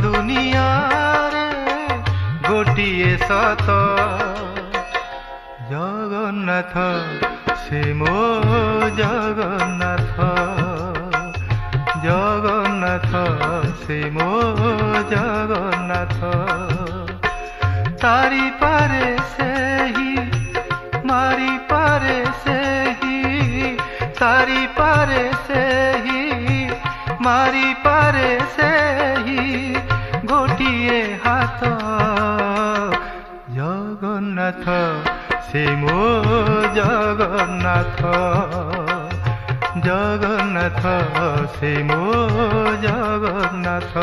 दुनियारे गोटिए सत जगन्नाथ से मो जगन्नाथ जगन्नाथ से मो जगन्नाथ तारी पारे से ही मारी पारे से ही तारी पारे से ही मारी पारे से ही गोटिए हाथ जगन्नाथ से मो जगन्नाथ जगन्नाथ से मो जगन्नाथ।